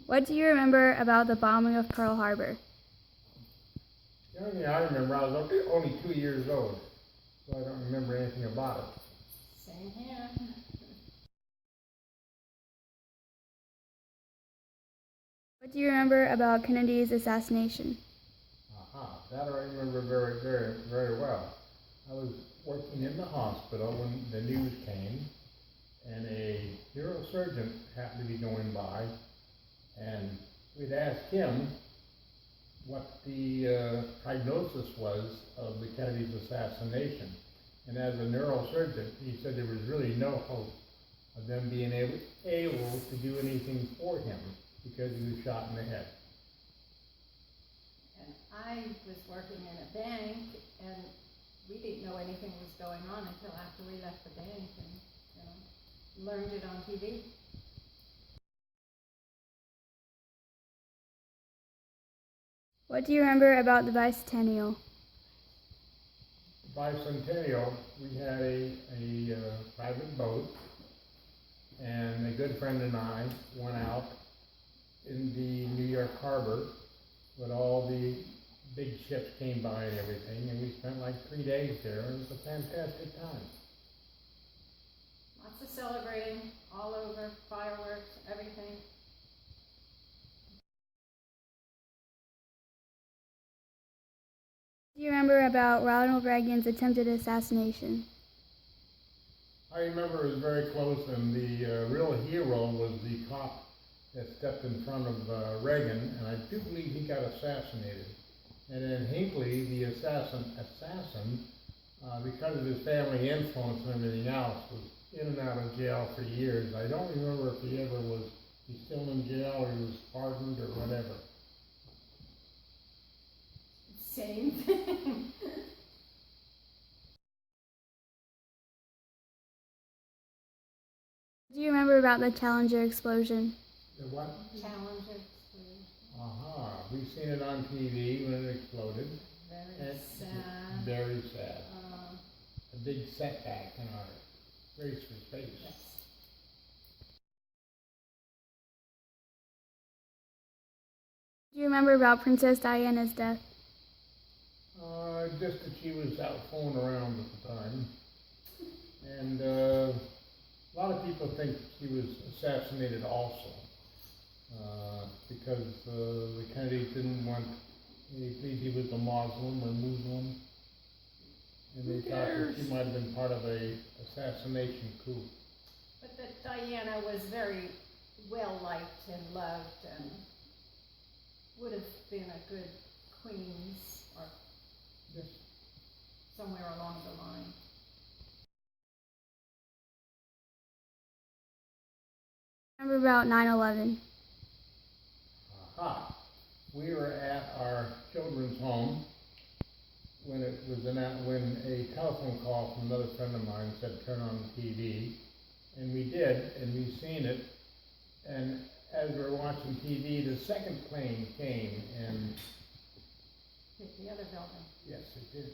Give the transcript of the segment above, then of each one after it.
What do you remember about the bombing of Pearl Harbor? The only thing I remember, I was only 2 years old, so I don't remember anything about it. Same here. What do you remember about Kennedy's assassination? That I remember very, very, very well. I was working in the hospital when the news came, and a neurosurgeon happened to be going by, and we'd asked him what the prognosis was of the Kennedy's assassination. And as a neurosurgeon, he said there was really no hope of them being able to do anything for him because he was shot in the head. And I was working in a bank, and we didn't know anything was going on until after we left the bank, and learned it on TV. What do you remember about the bicentennial? Bicentennial, we had a private boat, and a good friend and I went out in the New York harbor when all the big ships came by and everything, and we spent like 3 days there, and it was a fantastic time. Lots of celebrating all over, fireworks, everything. What do you remember about Ronald Reagan's attempted assassination? I remember it was very close, and the real hero was the cop that stepped in front of Reagan, and I do believe he got assassinated. And then Hinckley, the assassin, because of his family influence and everything else, was in and out of jail for years. I don't remember if he's still in jail or he was pardoned or whatever. Same thing. What do you remember about the Challenger explosion? The what? Challenger. We've seen it on TV when it exploded. Very sad. Very sad. A big setback in our race for space. Yes. What do you remember about Princess Diana's death? Just that she was out fooling around at the time. And a lot of people think she was assassinated also. Because the Kennedys didn't want, they believed he was a Muslim or Muslim. And they thought that she might have been part of a assassination coup. But that Diana was very well liked and loved, and would have been a good queen or Yes. somewhere along the line. Remember about 9/11? We were at our children's home when it was when a telephone call from another friend of mine said turn on the TV, and we did, and we seen it. And as we were watching TV, the second plane came and Hit the other building. yes, it did.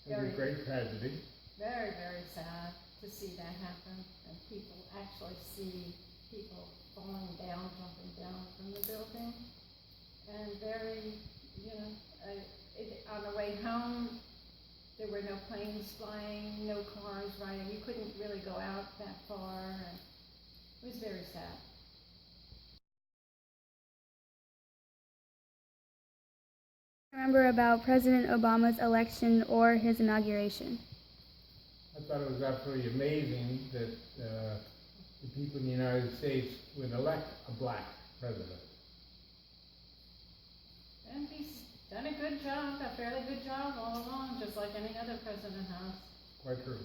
It was a great tragedy. Very, very sad to see that happen, and people actually see people falling down, jumping down from the building, and very, on the way home, there were no planes flying, no cars riding. You couldn't really go out that far, and it was very sad. Remember about President Obama's election or his inauguration? I thought it was absolutely amazing that the people in the United States would elect a black president. And he's done a good job, a fairly good job all along, just like any other president has. Quite true.